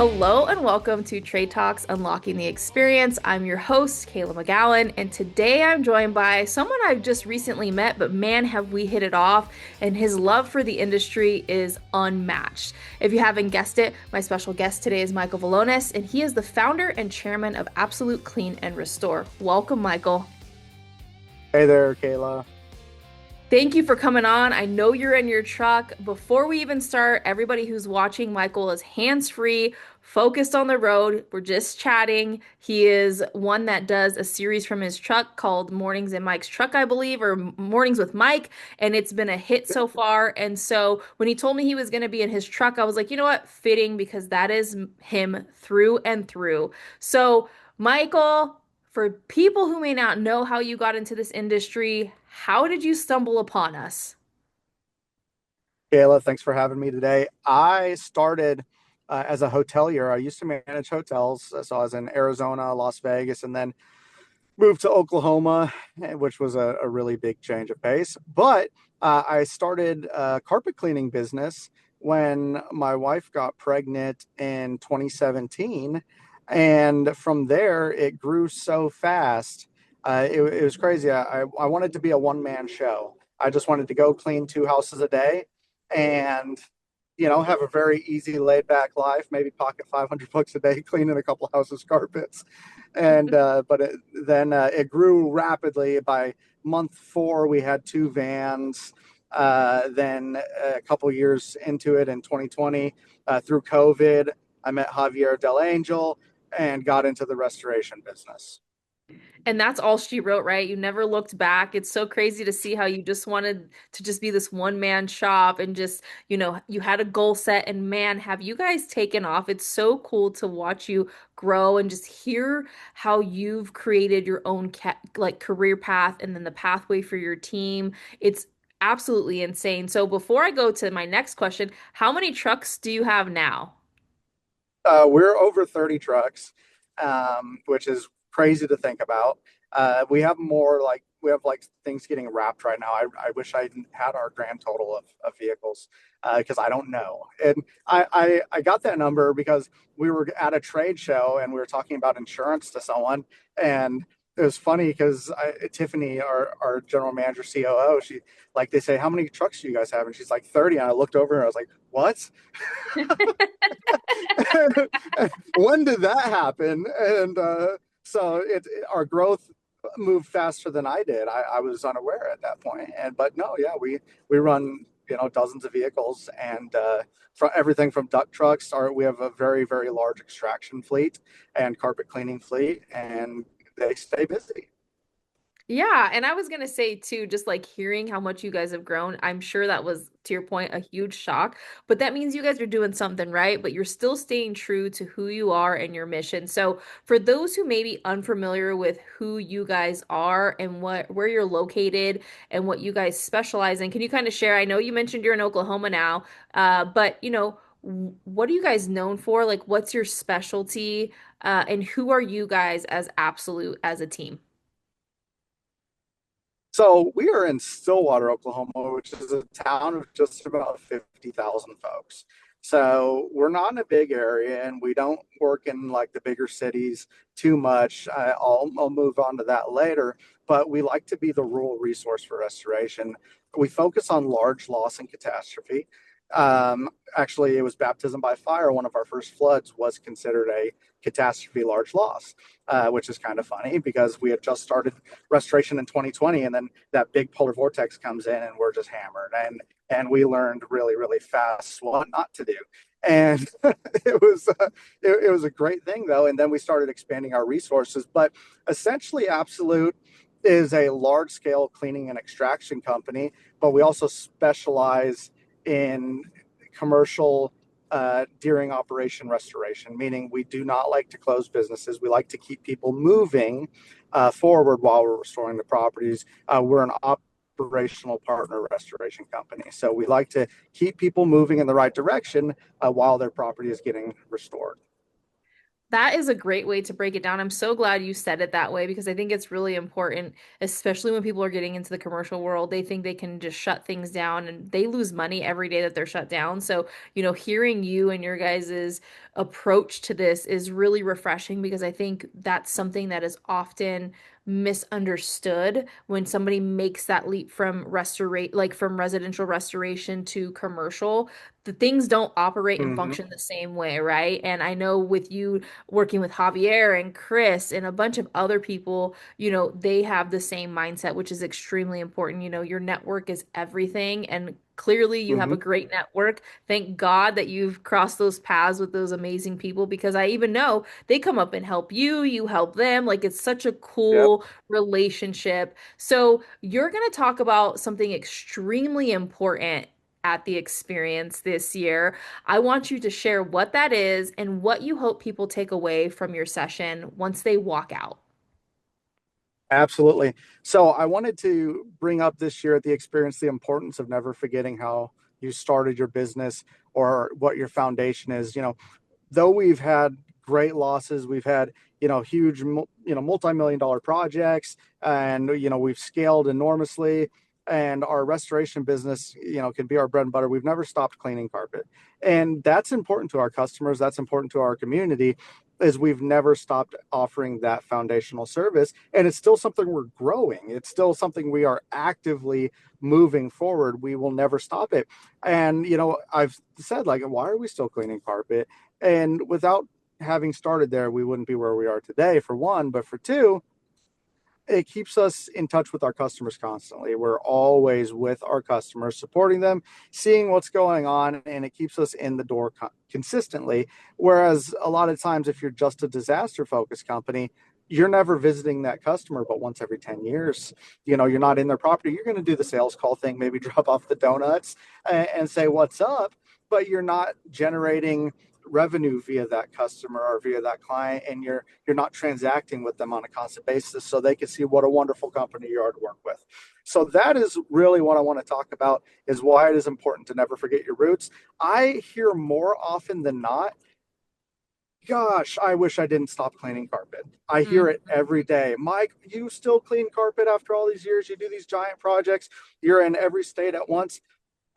Hello and welcome to Trade Talks Unlocking the Experience. I'm your host, Kayla McGowan, and today I'm joined by someone I've just recently met, but man, have we hit it off, and his love for the industry is unmatched. If you haven't guessed it, my special guest today is Michael Valonis, and he is the founder and chairman of Absolute Clean and Restore. Welcome, Michael. Hey there, Kayla. Thank you for coming on. I know you're in your truck. Before we even start, everybody who's watching, Michael is hands-free, focused on the road. We're just chatting. He is one that does a series from his truck called Mornings in Mike's Truck, I believe, or Mornings with Mike, and it's been a hit so far. And so when he told me he was going to be in his truck, I was like, you know what? Fitting because that is him through and through. So, Michael, for people who may not know how you got into this industry, how did you stumble upon us? Kayla, thanks for having me today. I started as a hotelier. I used to manage hotels. So I was in Arizona, Las Vegas, and then moved to Oklahoma, which was a really big change of pace. But I started a carpet cleaning business when my wife got pregnant in 2017. And from there, it grew so fast. It was crazy. I wanted to be a one-man show. I just wanted to go clean two houses a day and have a very easy laid back life, maybe pocket 500 bucks a day cleaning a couple houses carpets. And then it grew rapidly. By month four we had two vans. Then a couple years into it in 2020, through COVID, I met Javier Del Angel and got into the restoration business. And that's all she wrote, right? You never looked back. It's so crazy to see how you just wanted to just be this one man shop and just, you had a goal set and man, have you guys taken off? It's so cool to watch you grow and just hear how you've created your own like career path and then the pathway for your team. It's absolutely insane. So before I go to my next question, how many trucks do you have now? We're over 30 trucks, which is crazy to think about. We have like things getting wrapped right now. I wish I had our grand total of vehicles because I don't know. And I got that number because we were at a trade show and we were talking about insurance to someone. And it was funny because Tiffany, our general manager, COO, they say, how many trucks do you guys have? And she's like 30. And I looked over and I was like, what? When did that happen? And our growth moved faster than I did. I was unaware at that point. And but no, yeah, we run dozens of vehicles and from everything from duct trucks. We have a very large extraction fleet and carpet cleaning fleet, and they stay busy. Yeah, and I was gonna say too, just like hearing how much you guys have grown, I'm sure that was, to your point, a huge shock. But that means you guys are doing something right, but you're still staying true to who you are and your mission. So for those who may be unfamiliar with who you guys are and where you're located and what you guys specialize in, can you kind of share? I know you mentioned you're in Oklahoma now, but what are you guys known for? Like, what's your specialty? And who are you guys as Absolute as a team? So we are in Stillwater, Oklahoma, which is a town of just about 50,000 folks. So we're not in a big area and we don't work in like the bigger cities too much. I'll move on to that later, but we like to be the rural resource for restoration. We focus on large loss and catastrophe. Um, Actually, it was baptism by fire. One of our first floods was considered a catastrophe large loss, which is kind of funny because we had just started restoration in 2020, and then that big polar vortex comes in, and we're just hammered. And we learned really fast what not to do. And it was a great thing though. And then we started expanding our resources. But essentially, Absolute is a large scale cleaning and extraction company, but we also specialize in commercial during operation restoration, meaning we do not like to close businesses. We like to keep people moving forward while we're restoring the properties. We're an operational partner restoration company. So we like to keep people moving in the right direction while their property is getting restored. That is a great way to break it down. I'm so glad you said it that way because I think it's really important, especially when people are getting into the commercial world. They think they can just shut things down and they lose money every day that they're shut down. So, hearing you and your guys's approach to this is really refreshing because I think that's something that is often misunderstood when somebody makes that leap from from residential restoration to commercial. The things don't operate and Hmm. function the same way, right? And I know with you working with Javier and Chris and a bunch of other people, they have the same mindset, which is extremely important. Your network is everything. And clearly you have Hmm. a great network. Thank God that you've crossed those paths with those amazing people because I even know they come up and help you, you help them. Like it's such a Yep. cool relationship. So you're going to talk about something extremely important at the experience this year. I want you to share what that is and what you hope people take away from your session once they walk out. Absolutely. So I wanted to bring up this year at the experience the importance of never forgetting how you started your business or what your foundation is. Though we've had great losses, we've had huge multi-million dollar projects, and we've scaled enormously, and our restoration business can be our bread and butter. We've never stopped cleaning carpet, and that's important to our customers, that's important to our community, is we've never stopped offering that foundational service, and it's still something we're growing, it's still something we are actively moving forward. We will never stop it. And I've said, like, why are we still cleaning carpet? And without having started there, we wouldn't be where we are today, for one. But for two, it keeps us in touch with our customers constantly. We're always with our customers, supporting them, seeing what's going on, and it keeps us in the door consistently. Whereas a lot of times, if you're just a disaster focused company, you're never visiting that customer but once every 10 years. You're not in their property. You're going to do the sales call thing, maybe drop off the donuts and say, what's up? But you're not generating revenue via that customer or via that client, and you're not transacting with them on a constant basis so they can see what a wonderful company you are to work with. So that is really what I want to talk about, is why it is important to never forget your roots. I hear more often than not, gosh, I wish I didn't stop cleaning carpet. I hear Mhm. it every day. Mike, you still clean carpet after all these years? You do these giant projects, you're in every state at once,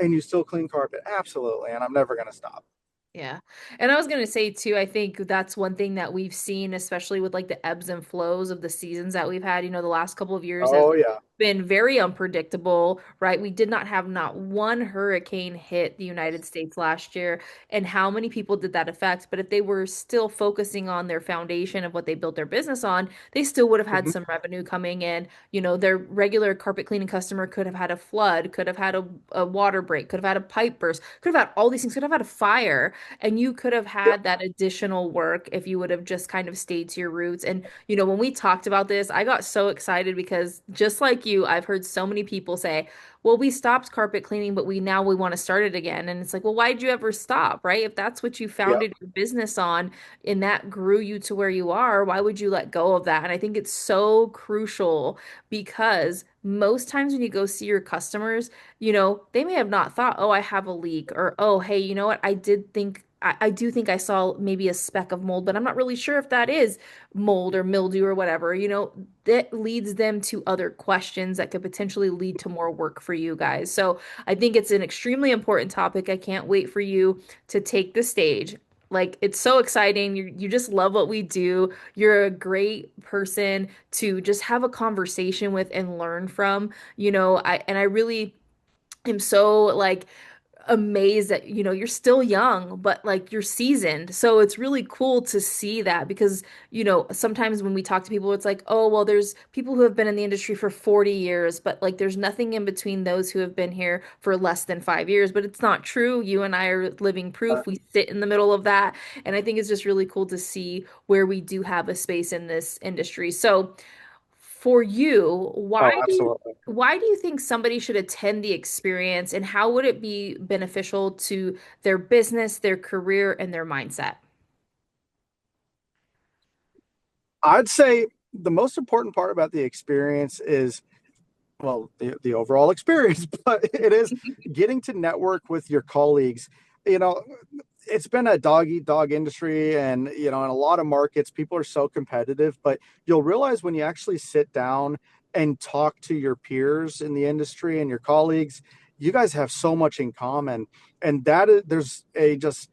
and you still clean carpet? Absolutely. And I'm never going to stop. Yeah. And I was going to say too, I think that's one thing that we've seen, especially with like the ebbs and flows of the seasons that we've had. The last couple of years have Oh yeah. been very unpredictable, right? We did not have not one hurricane hit the United States last year. And how many people did that affect? But if they were still focusing on their foundation of what they built their business on, they still would have had Mhm. some revenue coming in. Their regular carpet cleaning customer could have had a flood, could have had a water break, could have had a pipe burst, could have had all these things, could have had a fire. And you could have Yep. had that additional work if you would have just kind of stayed to your roots. And, when we talked about this, I got so excited because just like you, I've heard so many people say, well, we stopped carpet cleaning, but we want to start it again. And it's like, well, why'd you ever stop, right? If that's what you Yep. founded your business on and that grew you to where you are, why would you let go of that? And I think it's so crucial because most times when you go see your customers, they may have not thought, oh, I have a leak, or, oh, hey, you know what? I do think I saw maybe a speck of mold, but I'm not really sure if that is mold or mildew or whatever. That leads them to other questions that could potentially lead to more work for you guys. So I think it's an extremely important topic. I can't wait for you to take the stage. Like it's so exciting. You just love what we do. You're a great person to just have a conversation with and learn from. I really am so like amazed that you're still young but like you're seasoned, so it's really cool to see that because sometimes when we talk to people it's like, oh well, there's people who have been in the industry for 40 years but like there's nothing in between those who have been here for less than 5 years, but it's not true. You and I are living proof. We sit in the middle of that, and I think it's just really cool to see where we do have a space in this industry. So for you, Oh, absolutely. why do you think somebody should attend the experience and how would it be beneficial to their business, their career, and their mindset? I'd say the most important part about the experience is, well, the overall experience, but it is getting to network with your colleagues. You know, it's been a dog eat dog industry, and in a lot of markets people are so competitive, but you'll realize when you actually sit down and talk to your peers in the industry and your colleagues, you guys have so much in common, and that is, there's a just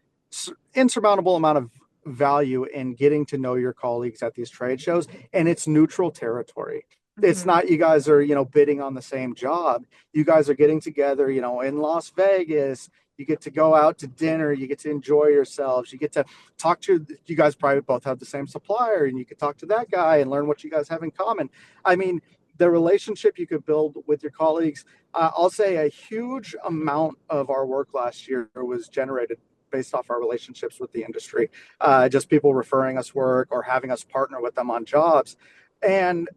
insurmountable amount of value in getting to know your colleagues at these trade shows, and it's neutral territory. It's Mhm. not you guys are bidding on the same job. You guys are getting together in Las Vegas. You get to go out to dinner. You get to enjoy yourselves. You get to talk to, you guys probably both have the same supplier, and you could talk to that guy and learn what you guys have in common. I mean, the relationship you could build with your colleagues. I'll say a huge amount of our work last year was generated based off our relationships with the industry, just people referring us work or having us partner with them on jobs. And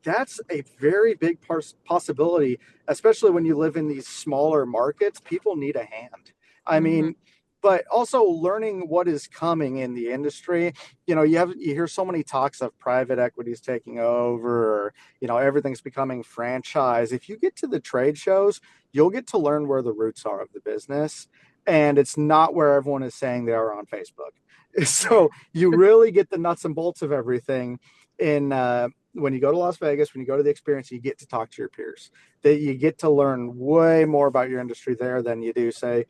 that's a very big possibility, especially when you live in these smaller markets. People need a hand. I Mhm. mean, but also learning what is coming in the industry. You hear so many talks of private equities taking over, or everything's becoming franchise. If you get to the trade shows, you'll get to learn where the roots are of the business, and it's not where everyone is saying they are on Facebook. So you really get the nuts and bolts of everything in when you go to Las Vegas, when you go to the experience, you get to talk to your peers. That you get to learn way more about your industry there than you do, say,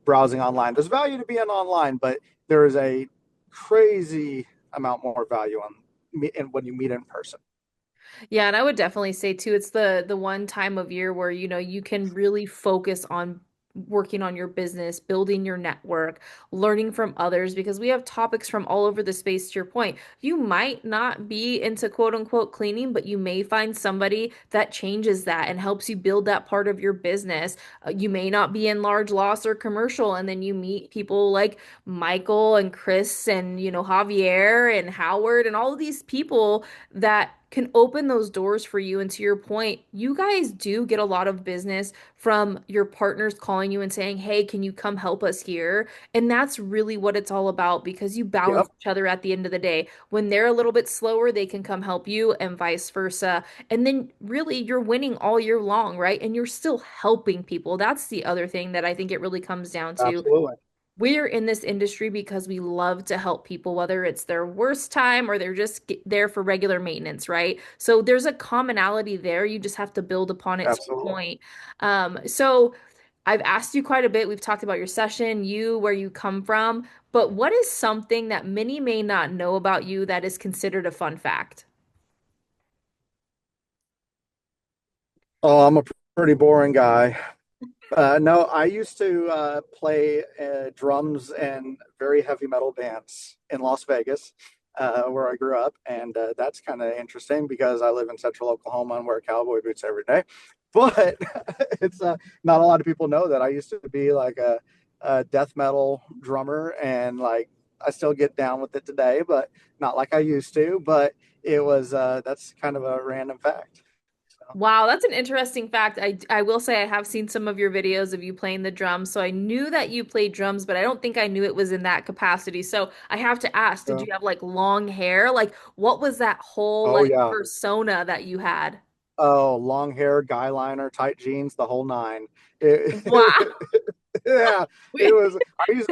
browsing online. There's value to being online, but there is a crazy amount more value when you meet in person. Yeah, and I would definitely say too, it's the one time of year where you can really focus on working on your business, building your network, learning from others because we have topics from all over the space. To your point, you might not be into quote unquote cleaning, but you may find somebody that changes that and helps you build that part of your business. You may not be in large loss or commercial, and then you meet people like Michael and Chris and Javier and Howard and all of these people that can open those doors for you. And to your point, you guys do get a lot of business from your partners calling you and saying, "Hey, can you come help us here?" And that's really what it's all about because you balance Yep, each other at the end of the day. When they're a little bit slower, they can come help you and vice versa. And then really you're winning all year long, right? And you're still helping people. That's the other thing that I think it really comes down to. absolutely. We're in this industry because we love to help people, whether it's their worst time or they're just there for regular maintenance, right? So there's a commonality there. You just have to build upon it to your Absolutely. point. So I've asked you quite a bit. We've talked about your session, you, where you come from, but what is something that many may not know about you that is considered a fun fact? Oh, I'm a pretty boring guy. No, I used to play drums and very heavy metal bands in Las Vegas, where I grew up, and that's kind of interesting because I live in Central Oklahoma and wear cowboy boots every day. But it's not a lot of people know that I used to be like a death metal drummer, and like I still get down with it today, but not like I used to. But it was that's kind of a random fact. So, Wow, that's an interesting fact. I will say I have seen some of your videos of you playing the drums, so I knew that you played drums, but I don't think I knew it was in that capacity. So I have to ask, did so you have like long hair? Like what was that whole oh like yeah. persona that you had? Oh, long hair, guy liner, tight jeans, the whole nine. It, Wow. yeah, it was.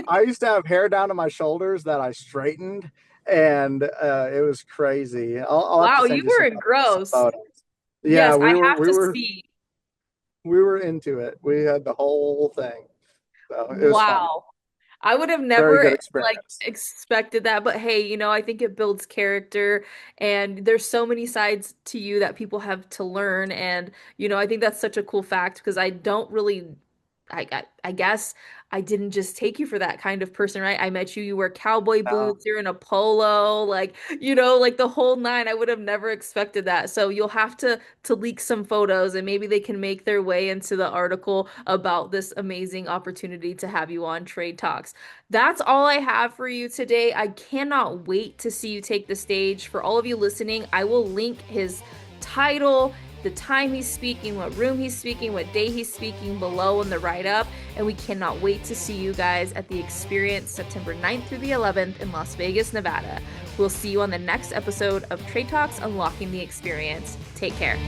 I used to have hair down to my shoulders that I straightened, and it was crazy. I'll have to Wow, send you you were some gross. photos. Yeah, Yes, I we were have we to were see. we were into it. We had the whole thing, so it was fun. Wow. I would have Very never good like experience. expected that, but hey, I think it builds character and there's so many sides to you that people have to learn and I think that's such a cool fact because I don't really I guess I didn't just take you for that kind of person, right? I met you, you wear cowboy No, boots, you're in a polo, like, like the whole nine. I would have never expected that. So you'll have to leak some photos and maybe they can make their way into the article about this amazing opportunity to have you on Trade Talks. That's all I have for you today. I cannot wait to see you take the stage. For all of you listening, I will link his title, the time he's speaking, what room he's speaking, what day he's speaking below in the write up. And we cannot wait to see you guys at the experience September 9th through the 11th in Las Vegas, Nevada. We'll see you on the next episode of Trade Talks Unlocking the Experience. Take care.